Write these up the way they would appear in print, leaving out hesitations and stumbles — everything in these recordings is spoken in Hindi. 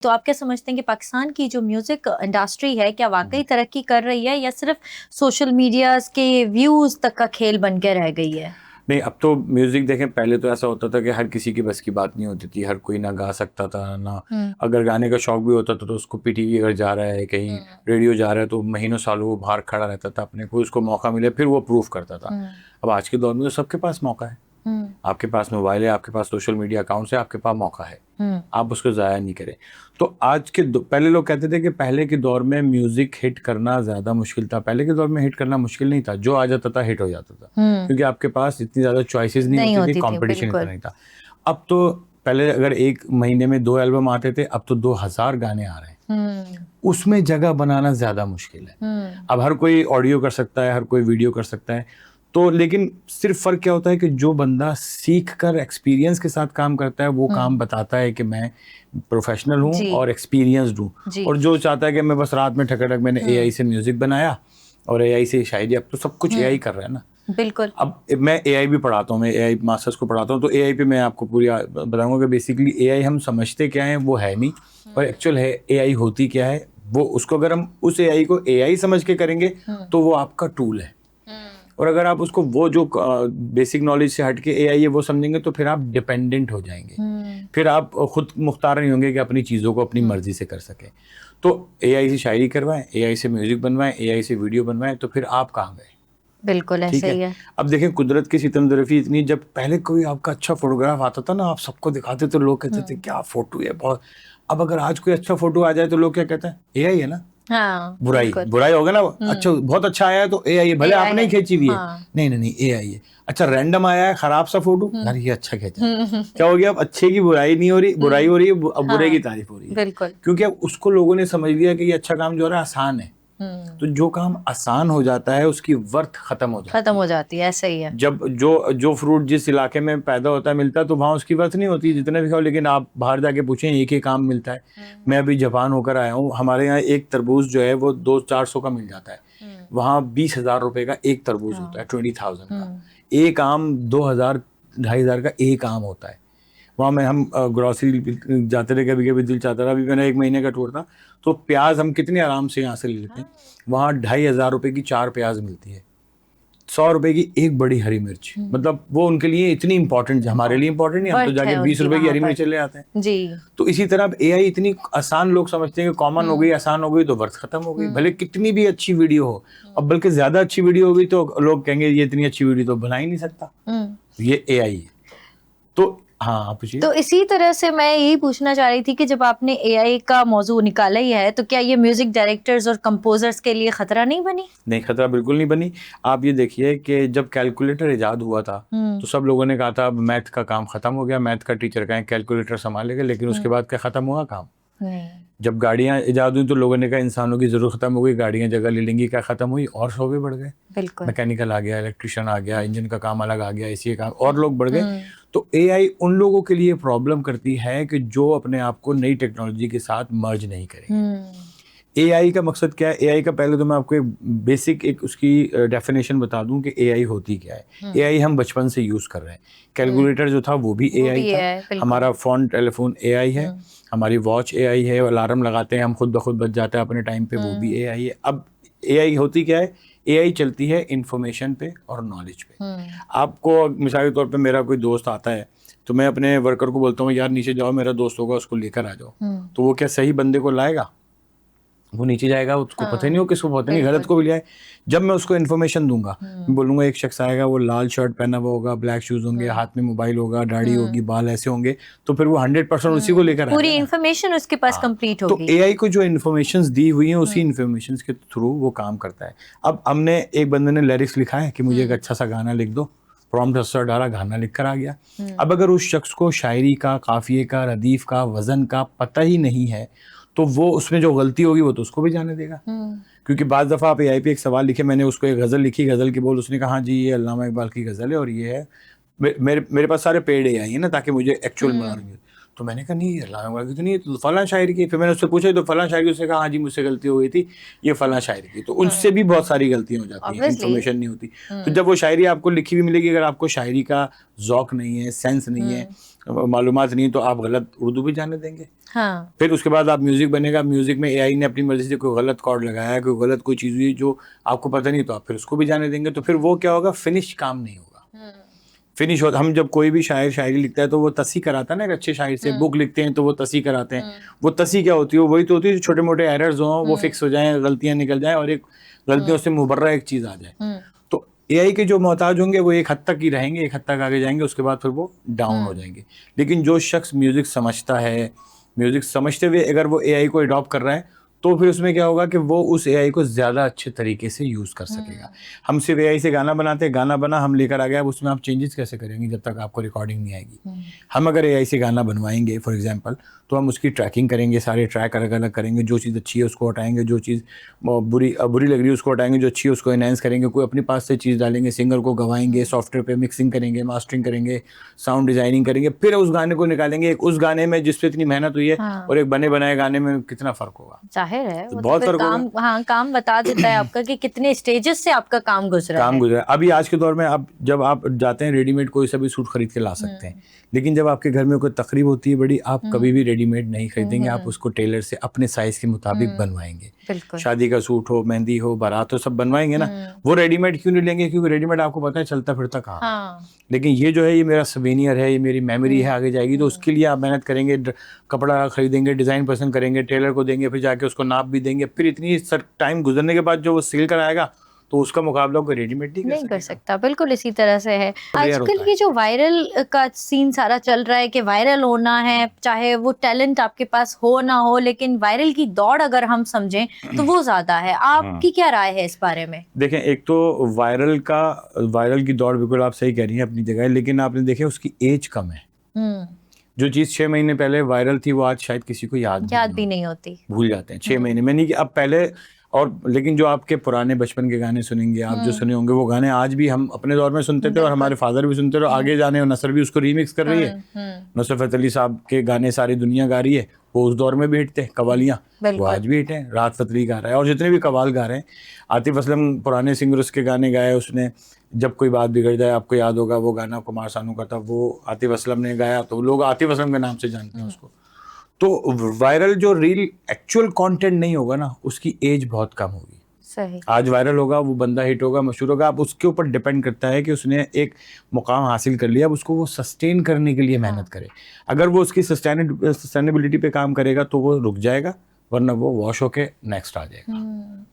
तो आप क्या समझते हैं कि पाकिस्तान की जो म्यूजिक इंडस्ट्री है क्या वाकई तरक्की कर रही है या सिर्फ सोशल मीडिया के व्यूज तक का खेल बन के रह गई है? नहीं, अब तो म्यूजिक देखें, पहले तो ऐसा होता था कि हर किसी की बस की बात नहीं होती थी, हर कोई ना गा सकता था ना। अगर गाने का शौक भी होता था तो उसको पीटीवी अगर जा रहा है कहीं, रेडियो जा रहा है, तो महीनों सालों वो बाहर खड़ा रहता था, अपने को उसको मौका मिले फिर वो प्रूव करता था। अब आज के दौर में तो सबके पास मौका है। आपके पास मोबाइल है, आपके पास सोशल मीडिया अकाउंट्स है, आपके पास मौका है, आप उसको ज़ाया नहीं करें। तो आज के पहले लोग कहते थे कि पहले के दौर में म्यूजिक हिट करना ज़्यादा मुश्किल था। पहले के दौर में हिट करना मुश्किल नहीं था, जो आ जाता था हिट हो जाता था, क्योंकि आपके पास इतनी ज़्यादा चॉइसेस नहीं होती थी, कंपटीशन इतना नहीं था। अब तो पहले अगर एक महीने में 2 एल्बम आते थे, अब तो 2000 गाने आ रहे हैं। उसमें जगह बनाना ज़्यादा मुश्किल है। अब हर कोई ऑडियो कर सकता है, हर कोई वीडियो कर सकता है। तो लेकिन सिर्फ फ़र्क क्या होता है कि जो बंदा सीख कर एक्सपीरियंस के साथ काम करता है वो काम बताता है कि मैं प्रोफेशनल हूँ और एक्सपीरियंसड हूँ। और जो चाहता है कि मैं बस रात में ठकटक मैंने एआई से म्यूज़िक बनाया और एआई से शायरी, अब तो सब कुछ एआई कर रहा है ना। बिल्कुल। अब मैं एआई भी पढ़ाता हूँ, मैं एआई मास्टर्स को पढ़ाता हूँ, तो एआई पे मैं आपको पूरी बताऊंगा कि बेसिकली एआई हम समझते क्या है वो है नहीं, और एक्चुअल है एआई होती क्या है वो। उसको अगर हम उस एआई को एआई समझ के करेंगे तो वो आपका टूल है, और अगर आप उसको वो जो बेसिक नॉलेज से हट के एआई है वो समझेंगे तो फिर आप डिपेंडेंट हो जाएंगे। फिर आप खुद मुख्तार नहीं होंगे कि अपनी चीज़ों को अपनी मर्जी से कर सकें। तो एआई से शायरी करवाएं, एआई से म्यूजिक बनवाएं, एआई से वीडियो बनवाएं, तो फिर आप कहाँ गए? बिल्कुल ठीक ऐसे ही है। अब देखें कुदरत की सितमदरफी इतनी, जब पहले कोई आपका अच्छा फोटोग्राफ आता था ना, आप सबको दिखाते तो लोग कहते थे क्या फोटो है बहुत। अब अगर आज कोई अच्छा फोटो आ जाए तो लोग क्या कहते हैं, एआई है ना। हाँ, बुराई बुराई होगा ना, अच्छा बहुत अच्छा आया है तो एआई है, भले आपने ही खींची हुई है। नहीं नहीं नहीं, एआई है। अच्छा रैंडम आया है खराब सा फोटो, यार ये अच्छा खींचा है। क्या हो गया, अब अच्छे की बुराई नहीं हो रही, बुराई हो रही है, अब बुरे की तारीफ हो रही है। बिल्कुल। क्योंकि अब उसको लोगों ने समझ लिया कि ये अच्छा काम जो हो रहा है आसान है। तो जो काम आसान हो जाता है उसकी वर्थ खत्म हो जाती है। ऐसा ही है। जब जो फ्रूट जिस इलाके में पैदा होता है मिलता है तो वहाँ उसकी वर्थ नहीं होती जितने भी खाओ। लेकिन आप बाहर जाके पूछें, एक ही काम मिलता है। मैं अभी जापान होकर आया हूँ, हमारे यहाँ एक तरबूज जो है वो 200-400 का मिल जाता है, वहाँ 20,000 रुपए का एक तरबूज होता है, 20,000 का। एक आम 2,000-2,500 का एक आम होता है। वहाँ में हम ग्रॉसरी जाते रहे, कभी कभी दिल चाहता था। अभी मैंने 1 महीने का टूर था, तो प्याज हम कितने आराम से यहाँ से ले लेते हैं, वहाँ 2,500 रुपए की 4 प्याज मिलती है, 100 रुपए की एक बड़ी हरी मिर्च। मतलब वो उनके लिए इतनी इंपॉर्टेंट, हमारे लिए इंपॉर्टेंट नहीं, हम तो जाके 20 रुपए की हरी मिर्च ले आते हैं जी। तो इसी तरह एआई इतनी आसान, लोग समझते हैं कि कॉमन हो गई, आसान हो गई तो वर्थ खत्म हो गई, भले कितनी भी अच्छी वीडियो हो। अब बल्कि ज्यादा अच्छी वीडियो होगी तो लोग कहेंगे ये इतनी अच्छी वीडियो तो बना ही नहीं सकता, ये एआई है। तो हाँ आप पूछिए। तो इसी तरह से मैं यही पूछना चाह रही थी कि जब आपने एआई का मौजू निकाला ही है तो क्या ये म्यूजिक डायरेक्टर्स और कंपोजर्स के लिए खतरा नहीं बनी? नहीं, खतरा बिल्कुल नहीं बनी। आप ये देखिए कि जब कैलकुलेटर इजाद हुआ था तो सब लोगों ने कहा था अब मैथ का काम खत्म हो गया, मैथ का टीचर कहें कैलकुलेटर संभालेगा। लेकिन उसके बाद क्या खत्म हुआ काम? जब गाड़ियां इजाद हुई तो लोगों ने कहा इंसानों की जरूरत खत्म हो गई, गाड़ियां जगह ले लेंगी, क्या खत्म हुई? और शोबे बढ़ गए। बिल्कुल। मैकेनिकल आ गया, इलेक्ट्रिशियन आ गया, इंजन का काम अलग आ गया, एसी का काम, और लोग बढ़ गए। तो एआई उन लोगों के लिए प्रॉब्लम करती है कि जो अपने आप को नई टेक्नोलॉजी के साथ मर्ज नहीं करेंगे। एआई का मकसद क्या है? एआई का पहले तो मैं आपको एक बेसिक एक उसकी डेफिनेशन बता दूं कि एआई होती क्या है। एआई हम बचपन से यूज कर रहे हैं। कैलकुलेटर जो था वो भी एआई था, हमारा फोन टेलीफोन एआई है, हमारी वॉच एआई है, अलार्म लगाते हैं हम खुद ब खुद बच जाता है अपने टाइम पे, वो भी एआई है। अब एआई होती क्या है? एआई चलती है इंफॉर्मेशन पे और नॉलेज पे। आपको मिसाल के तौर पे मेरा कोई दोस्त आता है तो मैं अपने वर्कर को बोलता हूँ यार नीचे जाओ, मेरा दोस्त होगा उसको लेकर आ जाओ, तो वो क्या सही बंदे को लाएगा? वो नीचे जाएगा, उसको पता ही नहीं हो किसको, पता नहीं गलत को भी लाए। जब मैं उसको इन्फॉर्मेशन दूंगा, मैं बोलूंगा एक शख्स आएगा, वो लाल शर्ट पहना हुआ होगा, ब्लैक शूज होंगे, हाथ में मोबाइल होगा, दाढ़ी होगी, बाल ऐसे होंगे, तो फिर वो 100% उसी को लेकर आएगा, पूरी इन्फॉर्मेशन उसके पास कंप्लीट होगी। तो एआई को जो इन्फॉर्मेशन दी हुई है उसी इन्फॉर्मेशन के थ्रू वो काम करता है। अब हमने एक बंदे ने लिरिक्स लिखा है कि मुझे एक अच्छा सा गाना लिख दो, प्रॉम्प्ट असर डाला, गाना लिख कर आ गया। अब अगर उस शख्स को शायरी का, काफिये का, रदीफ का, वजन का पता ही नहीं है तो वो उसमें जो गलती होगी वो तो उसको भी जाने देगा। क्योंकि बाज़ दफ़ा आप एआई पे एक सवाल लिखे, मैंने उसको एक गज़ल लिखी, गज़ल की बोल, उसने कहा हाँ जी ये अल्लामा इकबाल की गज़ल है और ये है, मेरे पास सारे पेड एआई है ना ताकि मुझे एक्चुअल बना। तो मैंने कहा नहीं अल्लाह की तो नहीं, तो फलां शायर की। फिर मैंने उससे पूछा तो फलां शायर की, उसने कहा हाँ जी मुझसे गलती हो गई थी, ये फलां शायर की। तो उनसे भी बहुत सारी गलतियां हो जाती हैं, इन्फॉर्मेशन नहीं होती। तो जब वो शायरी आपको लिखी हुई मिलेगी, अगर आपको शायरी का ज़ौक नहीं है, सेंस नहीं है, मालूमात नहीं है, तो आप गलत उर्दू भी जाने देंगे। हाँ। फिर उसके बाद आप म्यूजिक बनेगा, म्यूजिक में एआई ने अपनी मर्जी से कोई गलत कॉर्ड लगाया है, कोई गलत कोई चीज़ हुई जो आपको पता नहीं, तो आप फिर उसको भी जाने देंगे। तो फिर वो क्या होगा, फिनिश काम नहीं होगा। फिनिश होता, हम जब कोई भी शायर शायरी लिखता है तो वो तसी कराता है ना, एक अच्छे शायर से बुक लिखते हैं तो वो तसी कराते हैं। वो तसी क्या होती है, वही तो होती है जो छोटे मोटे एरर्स हों वो फिक्स हो जाएं, गलतियां निकल जाएं और एक गलतियों से मुबर्रा एक चीज़ आ जाए। तो एआई के जो मोहताज होंगे वो एक हद तक ही रहेंगे, एक हद तक आगे जाएंगे, उसके बाद फिर वो डाउन हो जाएंगे। लेकिन जो शख्स म्यूजिक समझता है, म्यूजिक समझते हुए अगर वो एआई को अडॉप्ट कर रहा है, तो फिर उसमें क्या होगा कि वो उस एआई को ज़्यादा अच्छे तरीके से यूज़ कर सकेगा। हम सिर्फ एआई से गाना बनाते हैं, गाना बना हम लेकर आ गए, अब उसमें आप चेंजेस कैसे करेंगे जब तक आपको रिकॉर्डिंग नहीं आएगी। हम अगर एआई से गाना बनवाएंगे फॉर एग्जांपल, तो हम उसकी ट्रैकिंग करेंगे, सारे ट्रैक अलग अलग करेंगे, जो चीज़ अच्छी है उसको हटाएंगे, जो चीज़ बुरी लग रही है उसको हटाएंगे, जो अच्छी है उसको एनहेंस करेंगे, कोई अपनी पास से चीज़ डालेंगे, सिंगर को गवाएंगे, सॉफ्टवेयर पे मिक्सिंग करेंगे, मास्टरिंग करेंगे, साउंड डिजाइनिंग करेंगे, फिर उस गाने को निकालेंगे। एक उस गाने में जिस पे इतनी मेहनत हुई है और एक बने बनाए गाने में कितना फ़र्क होगा, जाहिर है वो बहुत तो फिर फर्क होगा। हाँ, काम बता देता है आपका कि कितने स्टेजेस से आपका काम गुजरा है। अभी आज के दौर में आप जब आप जाते हैं रेडीमेड कोई सा भी सूट खरीद के ला सकते हैं, लेकिन जब आपके घर में कोई तकरीब होती है बड़ी, आप कभी भी रेडीमेड नहीं खरीदेंगे, आप उसको टेलर से अपने साइज के मुताबिक बनवाएंगे। बिल्कुल। शादी का सूट हो, मेहंदी हो, बारात हो, सब बनवाएंगे ना। वो रेडीमेड क्यों नहीं लेंगे, क्योंकि रेडीमेड आपको पता है चलता फिरता कहाँ। हाँ। लेकिन ये जो है ये मेरा सवेनियर है, ये मेरी मेमोरी है, आगे जाएगी, तो उसके लिए आप मेहनत करेंगे, कपड़ा खरीदेंगे, डिज़ाइन पसंद करेंगे, टेलर को देंगे, फिर जाके उसको नाप भी देंगे, फिर इतनी टाइम गुजरने के बाद जो वो सेल कराएगा तो उसका मुकाबला कोई रेडीमेड नहीं कर सकता। बिल्कुल इसी तरह से है रेयर आजकल होता ये जो वायरल का सीन सारा चल रहा है कि वायरल होना है, चाहे वो टैलेंट आपके पास हो ना हो, लेकिन वायरल की दौड़ अगर हम समझें तो वो ज्यादा है। आपकी क्या राय है इस बारे में? देखें, एक तो वायरल की दौड़ बिल्कुल आप सही कह रही हैं अपनी जगह, लेकिन आपने देखे उसकी एज कम है। जो चीज़ 6 महीने पहले वायरल थी वो आज शायद किसी को याद भी नहीं होती, भूल जाते हैं 6 महीने में। नहीं कि अब पहले और, लेकिन जो आपके पुराने बचपन के गाने सुनेंगे आप, जो सुने होंगे वो गाने आज भी हम अपने दौर में सुनते थे और हमारे फादर भी सुनते थे, और आगे जाने नसर भी उसको रीमिक्स कर रही है। नुसरत अली साहब के गाने सारी दुनिया गा रही है, वो उस दौर में भी हिट थे, कवालियाँ वो आज भी हिट हैं, राहत फ़तेह गा रहा है और जितने भी कवाल गा रहे हैं। आतिफ असलम पुराने सिंगर्स के गाने गाए उसने, जब कोई बात बिगड़ जाए, आपको याद होगा वो गाना कुमार सानू का था, वो आतिफ असलम ने गाया, तो लोग आतिफ असलम के नाम से जानते हैं उसको। तो वायरल जो रील एक्चुअल कंटेंट नहीं होगा ना, उसकी एज बहुत कम होगी। सही। आज वायरल होगा, वो बंदा हिट होगा, मशहूर होगा, अब उसके ऊपर डिपेंड करता है कि उसने एक मुकाम हासिल कर लिया, अब उसको वो सस्टेन करने के लिए मेहनत करे। अगर वो उसकी सस्टेनेबिलिटी पे काम करेगा तो वो रुक जाएगा, वरना वो वॉश होके नेक्स्ट आ जाएगा।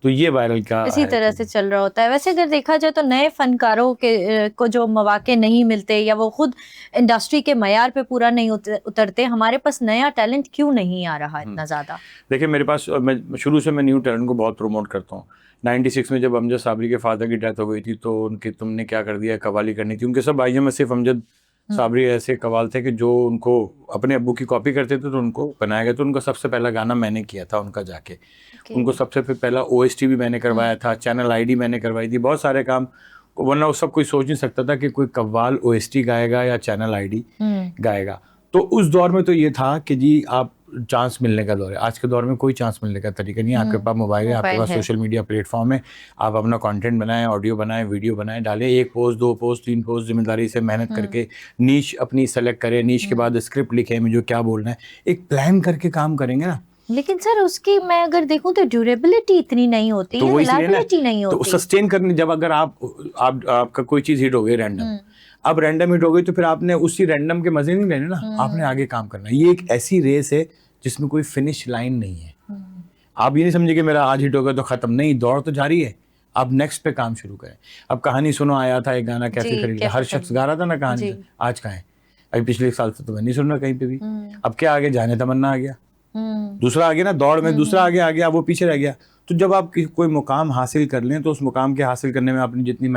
तो ये वायरल का इसी तरह से चल रहा होता है। वैसे अगर देखा जाए तो नए फनकारों के को जो मौके नहीं मिलते या वो खुद इंडस्ट्री के मयार पे पूरा नहीं उतरते, हमारे पास नया टैलेंट क्यों नहीं आ रहा इतना ज़्यादा? देखिए मेरे पास, मैं शुरू से मैं न्यू टैलेंट को बहुत प्रमोट करता हूँ। 96 में जब अमजद साबरी के फादर की डेथ हो गई थी तो उनके तुमने क्या कर दिया कवाली करनी थी, उनके सब भाइयों में सिर्फ अमजद साबरी ऐसे कवाल थे कि जो उनको अपने अब्बू की कॉपी करते थे तो उनको बनाया गया। तो उनका सबसे पहला गाना मैंने किया था उनका जाके, उनको सबसे पहला OST भी मैंने करवाया था, चैनल ID मैंने करवाई थी, बहुत सारे काम, वरना वो सब कोई सोच नहीं सकता था कि कोई कव्वाल OST गाएगा या चैनल ID गाएगा। तो उस दौर में तो ये था कि जी आप चांस मिलने का दौर है। आज के दौर में कोई चांस मिलने का तरीका नहीं है, आपके पास मोबाइल है, आपके पास सोशल मीडिया प्लेटफॉर्म है, आप अपना कंटेंट बनाएं, ऑडियो बनाएं, वीडियो बनाएं, डालें, 1 पोस्ट 2 पोस्ट 3 पोस्ट, जिम्मेदारी से मेहनत करके नीश अपनी सेलेक्ट करें, नीश के बाद स्क्रिप्ट लिखें, मुझे क्या बोलना है, एक प्लान करके काम करेंगे ना। लेकिन सर उसकी मैं अगर देखूं तो ड्यूरेबिलिटी इतनी नहीं होती, तो रिलायबिलिटी नहीं होती, तो सस्टेन करने, जब अगर आपका कोई चीज हिट हो गई रैंडम, अब रैंडम हिट हो गई तो फिर आपने उसी रैंडम के मजे नहीं लेने ना, आपने आगे काम करना है। ये एक ऐसी रेस है जिसमें कोई फिनिश लाइन नहीं है। आप ये नहीं समझे कि मेरा आज हिट हो गया तो खत्म, नहीं, दौड़ तो जारी है, आप नेक्स्ट पे काम शुरू करें। अब कहानी सुनो आया था एक गाना, कैसे खरीद, हर शख्स गा रहा था ना कहानी, आज कहाँ है? अभी पिछले साल से तो मैं नहीं सुन रहा कहीं पे भी। अब क्या आगे, जाने तमन्ना आ गया, दूसरा आ गया ना दौड़ में, दूसरा आगे आ गया, वो पीछे रह गया। तो जब आप कोई मुकाम हासिल कर लें तो उस मुकाम के हासिल करने में आपने जितनी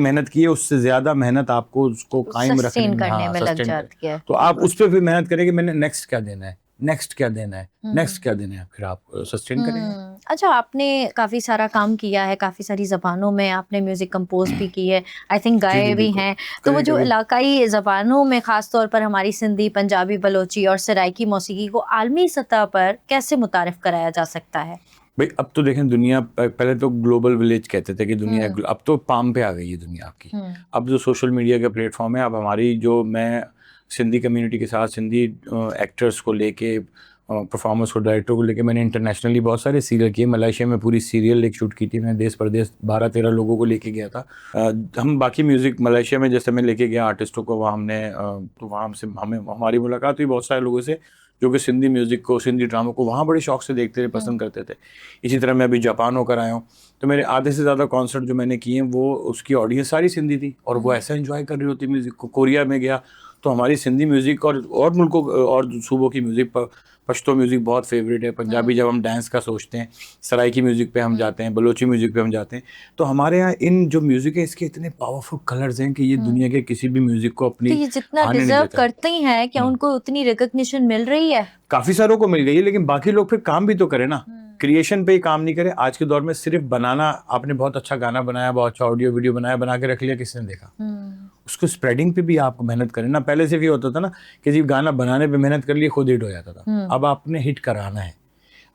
मेहनत की है उससे ज्यादा मेहनत आपको उसको कायम रखने में लग जाती है। तो आप उस पर फिर मेहनत करें कि मैंने नेक्स्ट क्या देना है, नेक्स्ट क्या देना है, नेक्स्ट क्या देना है, फिर आप सस्टेन करेंगे। अच्छा, आपने काफ़ी सारा काम किया है, काफ़ी सारी ज़बानों में आपने म्यूज़िक कंपोज़ भी की है, आई थिंक जी, गाए जी, भी बिल्कुल। हैं। तो वो जो कभी-कभी इलाकाई ज़बानों में ख़ास तौर पर हमारी सिंधी, पंजाबी, बलोची और सराइकी मौसीकी को आलमी सतह पर कैसे मुतारिफ़ कराया जा सकता है? भाई अब तो देखें दुनिया पहले तो ग्लोबल विलेज कहते थे कि दुनिया हुँ, अब तो पाम पे आ गई है दुनिया आपकी। हुँ, अब जो सोशल मीडिया का प्लेटफॉर्म है, अब हमारी जो मैं सिंधी कम्युनिटी के साथ सिंधी एक्टर्स को लेके परफॉर्मर्स को डायरेक्टर को लेके मैंने इंटरनेशनली बहुत सारे सीरियल किए। मलेशिया में पूरी सीरियल एक शूट की थी, मैं देश परदेश 12-13 लोगों को लेके गया था। हम बाकी म्यूज़िक मलेशिया में जैसे मैं लेके गया आर्टिस्टों को, वहाँ हमने तो वहाँ हमसे हमें हमारी मुलाकात हुई बहुत सारे लोगों से जो कि सिंधी म्यूज़िक को, सिंधी ड्रामों को वहाँ बड़े शौक से देखते थे, हुँ, पसंद करते थे। इसी तरह मैं अभी जापान होकर आया हूँ, तो मेरे आधे से ज़्यादा कॉन्सर्ट जो मैंने किए हैं वो उसकी ऑडियंस सारी सिंधी थी और वो हुँ, ऐसा एंजॉय कर रही होती म्यूज़िक को। कोरिया में गया तो हमारी सिंधी म्यूज़िक और मुल्कों और सूबों की म्यूज़िक पश्तो म्यूज़िक बहुत फेवरेट है। पंजाबी हुँ, जब हम डांस का सोचते हैं, सराइकी म्यूज़िक पे हम हुँ, जाते हैं, बलोची म्यूज़िक पे हम जाते हैं। तो हमारे यहाँ इन जो म्यूज़िक है इसके इतने पावरफुल कलर्स हैं कि ये हुँ। दुनिया के किसी भी म्यूज़िक को तो अपनी ये जितना आने नहीं डिज़र्व देता। करती हैं, क्या हुँ। उनको उतनी रिकॉग्निशन मिल रही है? काफ़ी सारों को मिल गई है, लेकिन बाकी लोग फिर काम भी तो करें ना। हुँ, क्रिएशन पे ही काम नहीं करें। आज के दौर में सिर्फ़ बनाना, आपने बहुत अच्छा गाना बनाया, बहुत अच्छा ऑडियो वीडियो बनाया, बना के रख लिया, किसने देखा? हुँ, उसको स्प्रेडिंग पे भी आप मेहनत करें ना। पहले सिर्फ़ ये होता था ना कि जी गाना बनाने पे मेहनत कर ली, खुद हिट हो जाता था। हुँ, अब आपने हिट कराना है।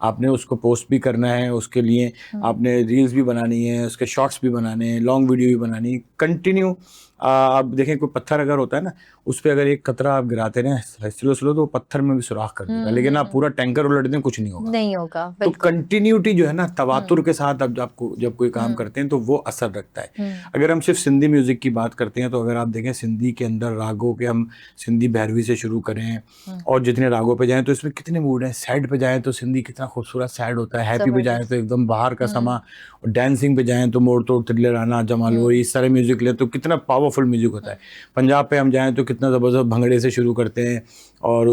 आपने उसको पोस्ट भी करना है, उसके लिए हुँ, आपने रील्स भी बनानी है, उसके शॉर्ट्स भी बनाने हैं, लॉन्ग वीडियो भी बनानी है, कंटिन्यू। आप देखें कोई पत्थर अगर होता है ना, उस पे अगर एक कतरा आप गिराते रहें स्लो-स्लो तो वो पत्थर में भी सुराख कर देगा, हुँ, लेकिन आप हुँ। पूरा टैंकर उलट दें, कुछ नहीं होगा। नहीं होगा, तो बिल्कुल। कंटिन्यूटी जो है ना, हुँ, तवातुर के साथ अब आपको जब कोई काम हुँ, करते हैं तो वो असर रखता है। हुँ, अगर हम सिर्फ सिंधी म्यूज़िक की बात करते हैं तो अगर आप देखें सिंधी के अंदर रागों के, हम सिंधी भैरवी से शुरू करें हुँ, और जितने रागों पे जाएँ तो इसमें कितने मूड हैं। सैड पे जाएँ तो सिंधी कितना खूबसूरत सैड होता है, हैप्पी पे जाएँ तो ज़बरदस्त। एकदम बाहर का हुँ, समा, और डांसिंग पे जाएँ तो मोड़ तोड़ तिल्ले राना जमाल हुँ, वो इस सारे म्यूज़िक लें तो कितना पावरफुल म्यूज़िक होता हुँ, है। पंजाब पे हम जाएँ तो कितना ज़बरदस्त भंगड़े से शुरू करते हैं और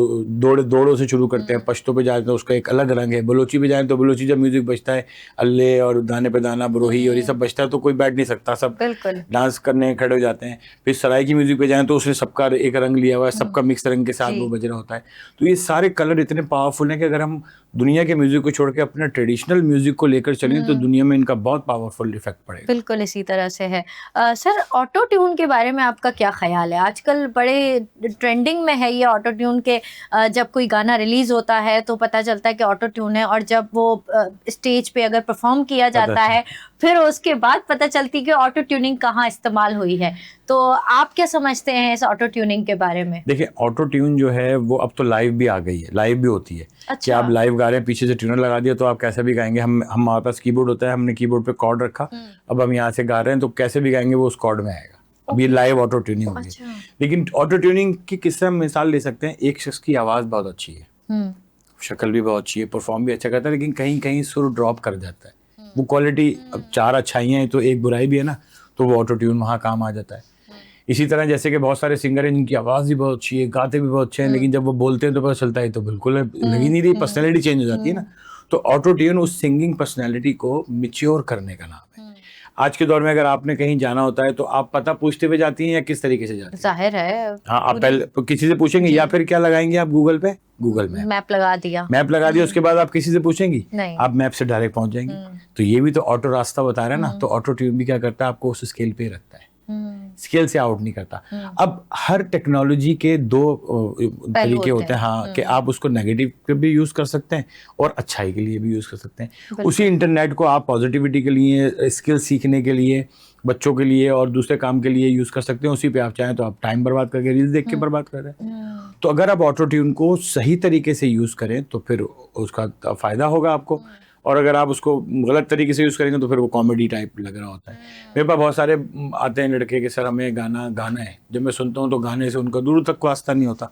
दौड़ों से शुरू करते हैं। हुँ, पश्तो पे जाएँ तो उसका एक अलग रंग है। बलोची पे जाएँ तो बलोची जब म्यूज़िक बजता है, अल्ले और दाने पे दाना, बरोही और ये हुँ, सब बजता है तो कोई बैठ नहीं सकता, सब बिल्कुल। डांस करने खड़े हो जाते हैं। फिर सराइकी म्यूज़िक पे जाएँ तो उसने सबका एक रंग लिया हुआ है, हुँ, सबका मिक्स रंग के साथ वो जी। बज रहा होता है। तो ये सारे कलर इतने पावरफुल हैं कि अगर हम दुनिया के म्यूज़िक को छोड़ के अपने ट्रेडिशनल म्यूज़िक को लेकर चलें तो हुँ, दुनिया में इनका बहुत पावरफुल इफ़ेक्ट पड़ेगा। बिल्कुल इसी तरह से है। सर, ऑटो ट्यून के बारे में आपका क्या ख़्याल है? आजकल बड़े ट्रेंडिंग में है ये ऑटो ट्यून के। जब कोई गाना रिलीज़ होता है तो पता चलता है कि ऑटो ट्यून है, और जब वो स्टेज पे अगर परफ़ॉर्म किया पता जाता है, चलता है। फिर उसके बाद पता चलती है कि ऑटो ट्यूनिंग कहाँ इस्तेमाल हुई है। तो आप क्या समझते हैं इस ऑटो ट्यूनिंग के बारे में? देखिए ऑटो ट्यून जो है वो अब तो लाइव भी आ गई है, लाइव भी होती है कि अच्छा। आप लाइव गा रहे हैं, पीछे से ट्यूनर लगा दिया तो आप कैसे भी गाएंगे। हम हमारे पास कीबोर्ड होता है, हमने कीबोर्ड पे कॉर्ड रखा, हुँ, अब हम यहाँ से गा रहे हैं तो कैसे भी गाएंगे वो उस कॉर्ड में आएगा। अब ये ओके। लाइव ऑटो ट्यूनिंग होगी। अच्छा। लेकिन ऑटो ट्यूनिंग की किससे हम मिसाल ले सकते हैं? एक शख्स की आवाज़ बहुत अच्छी है, हुँ, शक्ल भी बहुत अच्छी है, परफॉर्म भी अच्छा करता है, लेकिन कहीं कहीं सुर ड्रॉप कर जाता है। हुँ, वो क्वालिटी, अब हुँ, 4 अच्छाइयाँ हैं तो एक बुराई भी है ना, तो वो ऑटो ट्यून वहाँ काम आ जाता है। हुँ, इसी तरह जैसे कि बहुत सारे सिंगर हैं जिनकी आवाज़ भी बहुत अच्छी है, गाते भी बहुत अच्छे हैं, हुँ, लेकिन जब वो बोलते हैं तो पता चलता है तो बिल्कुल लग ही हुँ, नहीं रही, हुँ, पर्सनैलिटी चेंज हो जाती है ना। हुँ, तो ऑटो ट्यून उस सिंगिंग पर्सनैलिटी को मैच्योर करने का नाम है। हुँ। आज के दौर में अगर आपने कहीं जाना होता है तो आप पता पूछते हुए जाती हैं या किस तरीके से जाती हैं? ज़ाहिर है, हाँ, आप पूरी। पहले तो किसी से पूछेंगे जी, या फिर क्या लगाएँगे आप गूगल पे? Google map. मैप लगा दिया। मैप लगा दिया, हुँ, उसके बाद आप किसी से पूछेंगी? नहीं। आप मैप से डायरेक्ट पहुँच जाएँगी। हुँ, तो ये भी तो ऑटो रास्ता बता रहा है ना, हुँ, तो ऑटो ट्यून भी क्या करता है, आपको उस स्केल पे ही रखता है। हुँ, स्केल से आउट नहीं करता। हुँ। अब हर टेक्नोलॉजी के 2 पहलू तरीके होते होते हैं। हैं, हाँ, कि हुँ, आप उसको नेगेटिव पे भी यूज़ कर सकते हैं और अच्छाई के लिए भी यूज़ कर सकते हैं। उसी बिल्कुल। इंटरनेट को आप पॉजिटिविटी के लिए, स्किल सीखने के लिए, बच्चों के लिए और दूसरे काम के लिए यूज़ कर सकते हैं। उसी पे आप चाहें तो आप टाइम बर्बाद करके रील्स देख के हुँ, बर्बाद कर रहे हैं। हुँ, तो अगर आप ऑटो ट्यून को सही तरीके से यूज़ करें तो फिर उसका फ़ायदा होगा आपको, हुँ, और अगर आप उसको गलत तरीके से यूज़ करेंगे तो फिर वो कॉमेडी टाइप लग रहा होता है। मेरे पास बहुत सारे आते हैं लड़के कि सर हमें गाना गाना है। जब मैं सुनता हूँ तो गाने से उनका दूर तक वास्ता नहीं होता।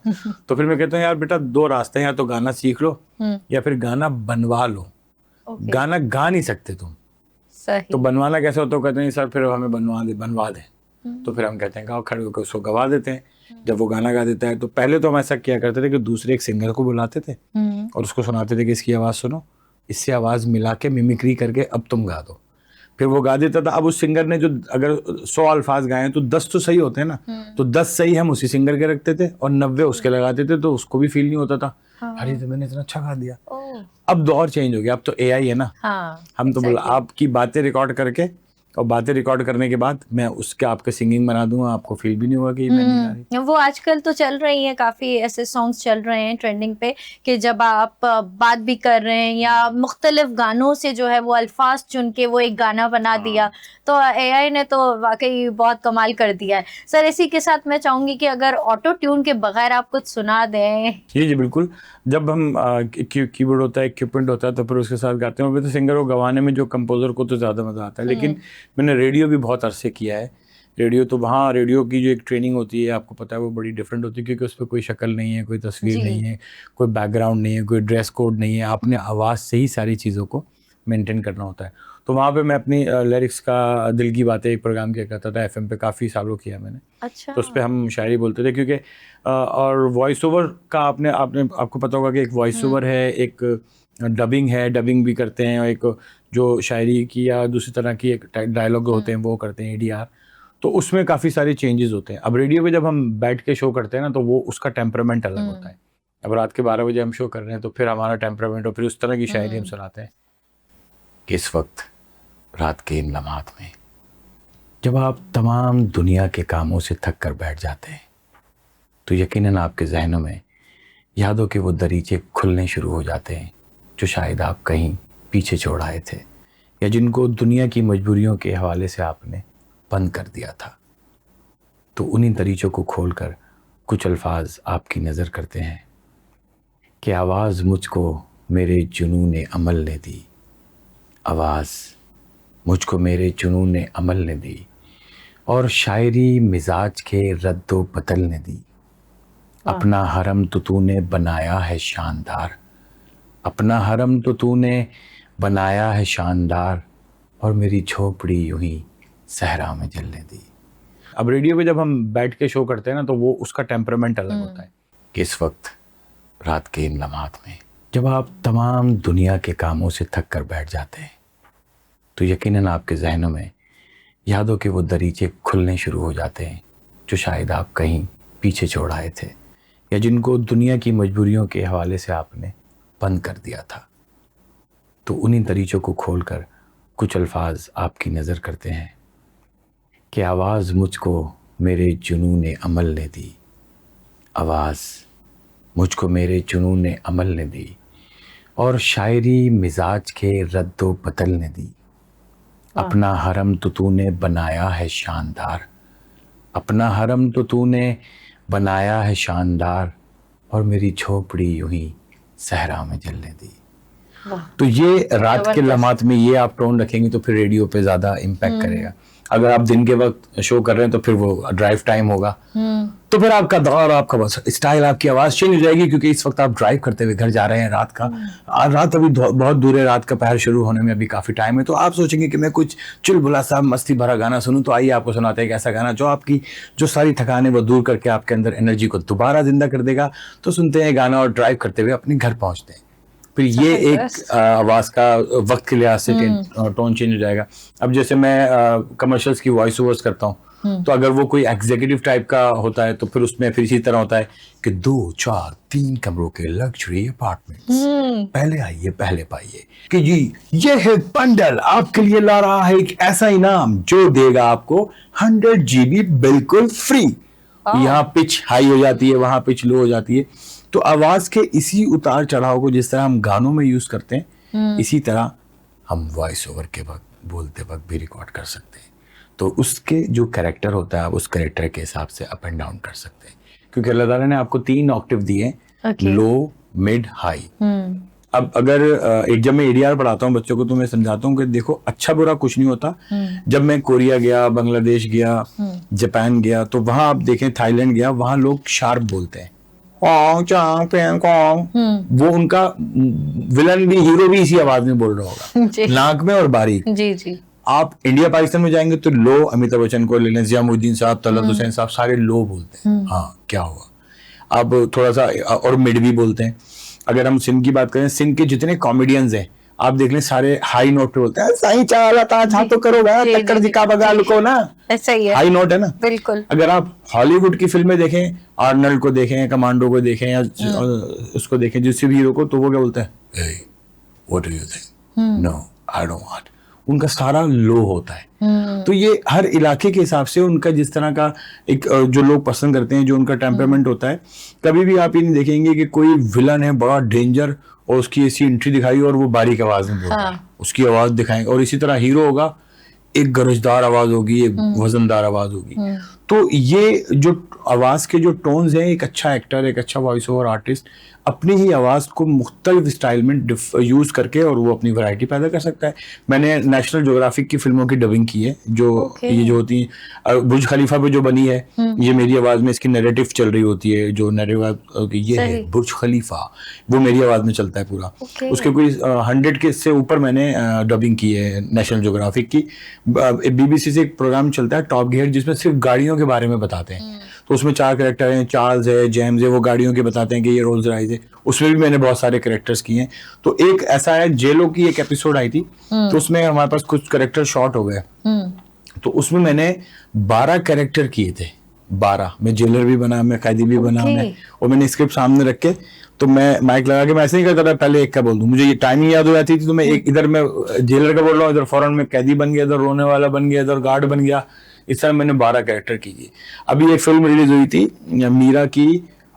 तो फिर मैं कहता हूँ यार बेटा 2 रास्ते हैं, या तो गाना सीख लो हुँ, या फिर गाना बनवा लो। ओके, गाना गा नहीं सकते तुम। तो सही। बनवाना कैसे होता है? वो कहते हैं सर फिर हमें बनवा दे। तो हुँ, फिर हम कहते हैं गाओ, खड़े होकर उसको गवा देते हैं। हुँ, जब वो गाना गा देता है तो पहले तो हम ऐसा किया करते थे कि दूसरे एक सिंगर को बुलाते थे हुँ, और उसको सुनाते थे कि इसकी आवाज़ सुनो, इससे आवाज़ मिला के मिमिक्री करके अब तुम गा दो। फिर वो गा देता था। अब उस सिंगर ने जो अगर 100 अल्फाज गाए हैं तो 10 तो सही होते हैं ना, हुँ, तो 10 सही हम उसी सिंगर के रखते थे और 90 उसके लगाते थे, तो उसको भी फील नहीं होता था। हाँ। अरे तो मैंने इतना अच्छा गा दिया। ओह, अब दौर चेंज हो गया, अब तो एआई है ना। हाँ, हम तो बोला exactly. आपकी बातें रिकॉर्ड करके और बातें रिकॉर्ड करने के बाद मैं उसके आपका सिंगिंग बना दूंगा, आपको फील भी नहीं होगा कि मैं नहीं गा रही। वो आजकल तो चल रही हैं, काफी ऐसे सॉन्ग्स चल रहे हैं ट्रेंडिंग पे कि जब आप बात भी कर रहे हैं या मुख्तलिफ गानों से जो है वो अल्फाज चुन के वो एक गाना बना दिया, तो एआई ने तो वाकई बहुत कमाल कर दिया है। सर इसी के साथ मैं चाहूंगी कि अगर ऑटो ट्यून के बगैर आप कुछ सुना दें। जी बिल्कुल। जब हम कीबोर्ड होता है, इक्विपमेंट होता है, तो फिर उसके साथ गाते हैं। तो सिंगर को गवाने में जो कंपोजर को तो ज़्यादा मज़ा आता है, लेकिन मैंने रेडियो भी बहुत अरसे किया है। रेडियो तो वहाँ रेडियो की जो एक ट्रेनिंग होती है, आपको पता है वो बड़ी डिफरेंट होती है, क्योंकि उस पर कोई शक्ल नहीं है, कोई तस्वीर नहीं है, कोई बैकग्राउंड नहीं है, कोई ड्रेस कोड नहीं है, आपने आवाज़ से ही सारी चीज़ों को मेंटेन करना होता है। तो वहाँ पे मैं अपनी लिरिक्स का दिल की बातें एक प्रोग्राम किया करता था एफएम पे, काफ़ी सालों किया मैंने। अच्छा। तो उस पर हम शायरी बोलते थे, क्योंकि और वॉइस ओवर का आपको पता होगा कि एक वॉइस ओवर है, एक डबिंग है, डबिंग भी करते हैं, और एक जो शायरी की या दूसरी तरह की एक डायलॉग होते हैं वो करते हैं, एडीआर। तो उसमें काफ़ी सारे चेंजेस होते हैं। अब रेडियो पे जब हम बैठ के शो करते हैं ना, तो वो उसका टेम्परामेंट अलग होता है। अब रात के 12 बजे हम शो कर रहे हैं, तो फिर हमारा टेम्परामेंट और फिर उस तरह की शायरी हम सुनाते हैं। इस वक्त रात के इन लम्हात में जब आप तमाम दुनिया के कामों से थक कर बैठ जाते हैं, तो यकीनन आपके जहनों में यादों के वो दरीचे खुलने शुरू हो जाते हैं जो शायद आप कहीं पीछे छोड़ आए थे, या जिनको दुनिया की मजबूरियों के हवाले से आपने बंद कर दिया था। तो उन्हीं दरीचों को खोलकर कुछ अल्फाज आपकी नज़र करते हैं कि आवाज़ मुझको मेरे जुनून ने अमल ने दी, आवाज़ मुझको मेरे जुनून ने अमल ने दी, और शायरी मिजाज के रद्दो बदल ने दी। अपना हरम तो तूने बनाया है शानदार, अपना हरम तो तूने बनाया है शानदार, और मेरी झोपड़ी यूं ही सहरा में जलने दी। अब रेडियो पे जब हम बैठ के शो करते हैं ना, तो वो उसका टेम्परामेंट अलग होता है। कि इस वक्त रात के इन लम्हात में जब आप तमाम दुनिया के कामों से थक कर बैठ जाते हैं, तो यकीनन आपके जहनों में यादों के वो दरीचे खुलने शुरू हो जाते हैं जो शायद आप कहीं पीछे छोड़ आए थे, या जिनको दुनिया की मजबूरियों के हवाले से आपने बंद कर दिया था। तो उन्हीं दरीचों को खोलकर कुछ अल्फाज आपकी नज़र करते हैं कि आवाज़ मुझको मेरे जुनून ने अमल ने दी, आवाज़ मुझको मेरे जुनून ने अमल ने दी, और शायरी मिजाज के रद्दो बदल ने दी। अपना हरम तो तूने बनाया है शानदार, अपना हरम तो तूने बनाया है शानदार, और मेरी झोपड़ी यूं ही सहरा में जलने दी। तो ये रात के लम्हात में ये आप टोन रखेंगे तो फिर रेडियो पे ज़्यादा इम्पैक्ट करेगा। अगर आप दिन के वक्त शो कर रहे हैं तो फिर वो ड्राइव टाइम होगा, तो फिर आपका दौर, आपका बस स्टाइल, आपकी आवाज़ चेंज हो जाएगी, क्योंकि इस वक्त आप ड्राइव करते हुए घर जा रहे हैं रात का। रात अभी बहुत दूर है, रात का पहर शुरू होने में अभी काफ़ी टाइम है। तो आप सोचेंगे कि मैं कुछ चुलबुला सा मस्ती भरा गाना सुनूं, तो आइए आपको सुनाते हैं एक ऐसा गाना जो आपकी जो सारी थकाने वो दूर करके आपके अंदर एनर्जी को दोबारा जिंदा कर देगा। तो सुनते हैं गाना और ड्राइव करते हुए अपने घर पहुँचते हैं। फिर ये एक आवाज़ का वक्त के लिहाज से टोन चेंज हो जाएगा। अब जैसे मैं कमर्शियल्स की वॉइस ओवर्स करता हूँ, तो अगर वो कोई एग्जीक्यूटिव टाइप का होता है तो फिर उसमें फिर इसी तरह होता है कि 2, 4, 3 कमरों के लग्जरी अपार्टमेंट्स, पहले आइए पहले पाइए, कि जी ये है बंडल आपके लिए ला रहा है एक ऐसा इनाम जो देगा आपको 100 GB बिल्कुल फ्री। यहाँ पिच हाई हो जाती है, वहां पिच लो हो जाती है। तो आवाज के इसी उतार चढ़ाव को जिस तरह हम गानों में यूज करते हैं, इसी तरह हम वॉइस ओवर के वक्त बोलते वक्त भी रिकॉर्ड कर सकते हैं। तो उसके जो कैरेक्टर होता है आप उस कैरेक्टर के हिसाब से अप एंड डाउन कर सकते हैं, क्योंकि अल्लाह ताला ने आपको 3 ऑक्टेव दिए हैं, लो, मिड, हाई। अब अगर जब मैं एडीआर पढ़ाता हूँ बच्चों को तो मैं समझाता हूँ कि देखो अच्छा बुरा कुछ नहीं होता। जब मैं कोरिया गया, बांग्लादेश गया, जापान गया, तो वहां आप देखें, थाईलैंड गया, वहां लोग शार्प बोलते हैं, वो उनका विलन भी हीरो भी इसी आवाज में बोल रहा होगा, नाक में और बारीक। जी जी। आप इंडिया पाकिस्तान में जाएंगे तो लो, अमिताभ बच्चन को ले लें, जियामुद्दीन साहब, तलत हुसैन साहब, सारे लो बोलते हैं। हाँ क्या हुआ। अब थोड़ा सा और मिड भी बोलते हैं। अगर हम सिंध की बात करें, सिंध के जितने कॉमेडियंस हैं आप देख लें सारे हाई नोट पे बोलते हैं, सही चाला था छा तो करो भाई, टक्कर दिखा बगाल को ना, ऐसा ही है, हाई नोट है ना। बिल्कुल। अगर आप हॉलीवुड की फिल्में देखें, आर्नल्ड को देखें, कमांडो को देखें, या उसको देखें जिस भी हीरो को, तो वो क्या बोलते हैं, hey, what do you think? No, I don't want. उनका सारा लो होता है। तो ये हर इलाके के हिसाब से उनका जिस तरह का एक जो लोग पसंद करते हैं, जो उनका टेम्परामेंट होता है। कभी भी आप ये नहीं देखेंगे कि कोई विलन है बड़ा डेंजर और उसकी ऐसी एंट्री दिखाई और वो बारीक आवाज में बोल रहा है, उसकी आवाज दिखाएंगे। और इसी तरह हीरो होगा, एक गरजदार आवाज होगी, एक वजनदार आवाज होगी। तो ये जो आवाज के जो टोन्स हैं, एक अच्छा एक्टर, एक अच्छा वॉइस ओवर आर्टिस्ट अपनी ही आवाज को मुख्तलिफ स्टाइल में यूज करके और वो अपनी वैरायटी पैदा कर सकता है। मैंने नेशनल ज्योग्राफिक की फिल्मों की डबिंग की है, जो ये जो होती है बुर्ज खलीफा पे जो बनी है, ये मेरी आवाज में इसकी नैरेटिव चल रही होती है, जो नैरेटिव ये है बुर्ज खलीफा, वो मेरी आवाज में चलता है पूरा। उसके कोई 100 के से ऊपर मैंने डबिंग की है नेशनल ज्योग्राफिक की। BBC से एक प्रोग्राम चलता है टॉप गियर, जिसमें सिर्फ गाड़ियों के बारे में बताते हैं। तो उसमें 4 कैरेक्टर हैं, चार्ल्स है, जेम्स है, वो गाड़ियों के बताते हैं कि ये रोल्स रॉयस है। उसमें भी मैंने बहुत सारे कैरेक्टर्स किए हैं। तो एक ऐसा है, जेलो की एक एपिसोड आई थी, तो उसमें हमारे पास कुछ कैरेक्टर शॉर्ट हो गए, तो उसमें मैंने 12 कैरेक्टर किए थे। 12 मैं जेलर भी बना, मैं कैदी भी बना, मैं, और मैंने स्क्रिप्ट सामने रख के, तो मैं माइक लगा के मैं ऐसे नहीं करता था, पहले एक का बोल दूं, मुझे ये टाइमिंग याद हो जाती थी, तो मैं एक इधर मैं जेलर का बोल रहा हूँ, इधर फौरन में कैदी बन गया, इधर रोने वाला बन गया, इधर गार्ड बन गया। इस तरह मैंने 12 कैरेक्टर किए। अभी एक फिल्म रिलीज हुई थी मीरा की,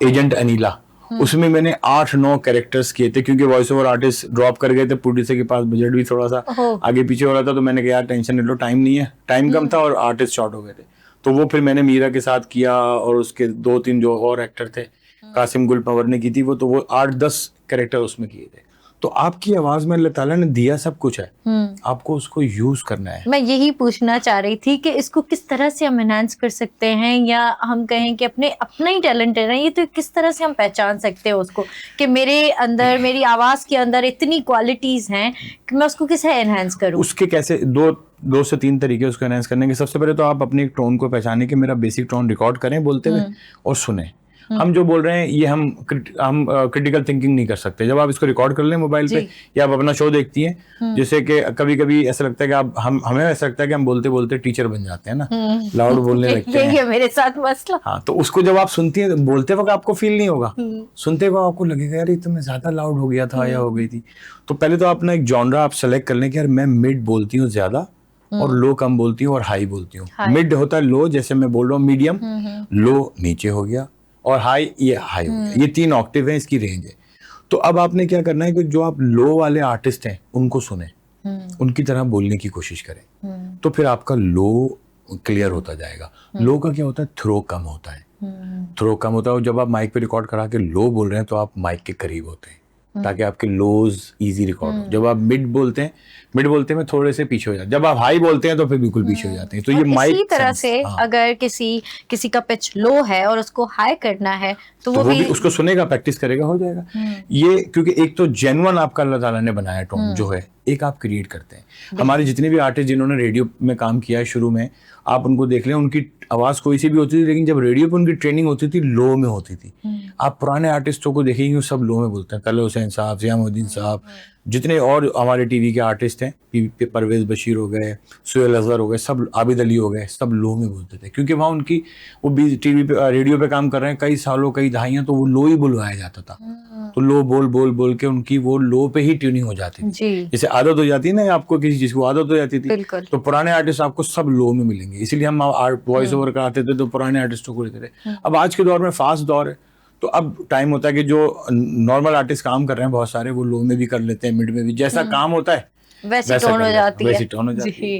एजेंट अनीला, उसमें मैंने 8-9 कैरेक्टर्स किए थे, क्योंकि वॉइस ओवर आर्टिस्ट ड्रॉप कर गए थे, प्रोड्यूसर के पास बजट भी थोड़ा सा आगे पीछे हो रहा था, तो मैंने कहा यार टेंशन नहीं लो, टाइम नहीं है, टाइम कम था और आर्टिस्ट शॉर्ट हो गए थे। तो वो फिर मैंने मीरा के साथ किया, और उसके 2-3 जो और एक्टर थे, कासिम गुल पंवर ने की थी वो, तो वो 8-10 कैरेक्टर उसमें किए थे। तो आपकी आवाज में अल्लाह ताला ने दिया सब कुछ है, आपको उसको यूज करना है। मैं यही पूछना चाह रही थी कि इसको किस तरह से हम एनहांस कर सकते हैं, या हम कहें कि अपना ही टैलेंट है ना ये, तो किस तरह से हम पहचान सकते हैं उसको कि मेरे अंदर, मेरी आवाज के अंदर इतनी क्वालिटीज हैं कि मैं उसको किसे एनहांस करूं? उसके कैसे दो से 3 तरीके उसको एनहांस करने के। सबसे पहले तो आप अपनी टोन को पहचाने कि मेरा बेसिक टोन रिकॉर्ड करें बोलते हुए, और सुने हम जो बोल रहे हैं ये हम क्रिटिकल थिंकिंग नहीं कर सकते। जब आप इसको रिकॉर्ड कर लें मोबाइल पे, या आप अपना शो देखती हैं, जैसे कि कभी कभी ऐसा लगता है कि आप हमें ऐसा लगता है कि हम बोलते बोलते टीचर बन जाते हैं ना, लाउड बोलने लगते हैं। ये मेरे साथ मसला। हाँ, तो उसको जब आप सुनती हैं, बोलते वक्त आपको फील नहीं होगा, सुनते वक्त आपको लगेगा यार ये तो मैं ज्यादा लाउड हो गया था या हो गई थी। तो पहले तो अपना एक जॉनरा आप सेलेक्ट कर लें कि यार मैं मिड बोलती हूँ ज्यादा, और लो कम बोलती हूँ, और हाई बोलती हूँ। मिड होता है लो, जैसे मैं बोल रहा हूँ मीडियम, लो नीचे हो गया, और हाई ये हाई हो गया। ये 3 ऑक्टेव है, इसकी रेंज है। तो अब आपने क्या करना है कि जो आप लो वाले आर्टिस्ट हैं उनको सुने, उनकी तरह बोलने की कोशिश करें, तो फिर आपका लो क्लियर होता जाएगा। लो का क्या होता है, थ्रो कम होता है, थ्रो कम होता है। और जब आप माइक पे रिकॉर्ड करा के लो बोल रहे हैं तो आप माइक के करीब होते हैं, ताकि आपके लोज इजी रिकॉर्ड हो। जब आप मिड बोलते में थोड़े से पीछे हो जाते हैं, जब आप हाई बोलते हैं तो फिर बिल्कुल पीछे हो जाते हैं। तो ये माइक इसी तरह से अगर किसी का पिच लो है और उसको हाई करना है, तो वो भी उसको सुनेगा, प्रैक्टिस करेगा, हो जाएगा। ये क्योंकि एक तो जेन्युइन आपका अल्लाह ताला ने बनाया टोन जो है, एक आप क्रिएट करते हैं। हमारे जितने भी आर्टिस्ट जिन्होंने रेडियो में काम किया है शुरू में, आप उनको देख लें, उनकी आवाज कोई सी भी होती थी, लेकिन जब रेडियो पे उनकी ट्रेनिंग होती थी लो में होती थी। आप पुराने आर्टिस्टों को देखेंगे वो सब लो में बोलते हैं। कलर हुसैन साहब, ज़ियामुद्दीन साहब, जितने और हमारे टीवी के आर्टिस्ट हैं, परवेज बशीर हो गए, सुहेल अजहर हो गए, सब आबिद अली हो गए, सब लो में बोलते थे, क्योंकि वहाँ उनकी वो भी टीवी पे रेडियो पे काम कर रहे हैं कई सालों कई दहाइयाँ, तो वो लो ही बुलवाया जाता था। तो लो बोल के उनकी वो लो पे ही ट्यूनिंग हो जाती थी। जैसे आदत हो जाती है ना आपको, किसी चीज को आदत हो जाती थी, तो पुराने आर्टिस्ट आपको सब लो में मिलेंगे। इसीलिए हम वॉइस ओवर कराते थे तो पुराने आर्टिस्टों को लेते थे। अब आज के दौर में फास्ट दौर है, तो अब टाइम होता है कि जो नॉर्मल आर्टिस्ट काम कर रहे हैं बहुत सारे, वो लो में भी कर लेते हैं, मिड में भी, जैसा काम होता है वैसी टोन हो जाती है। वैसी टोन हो जाती है।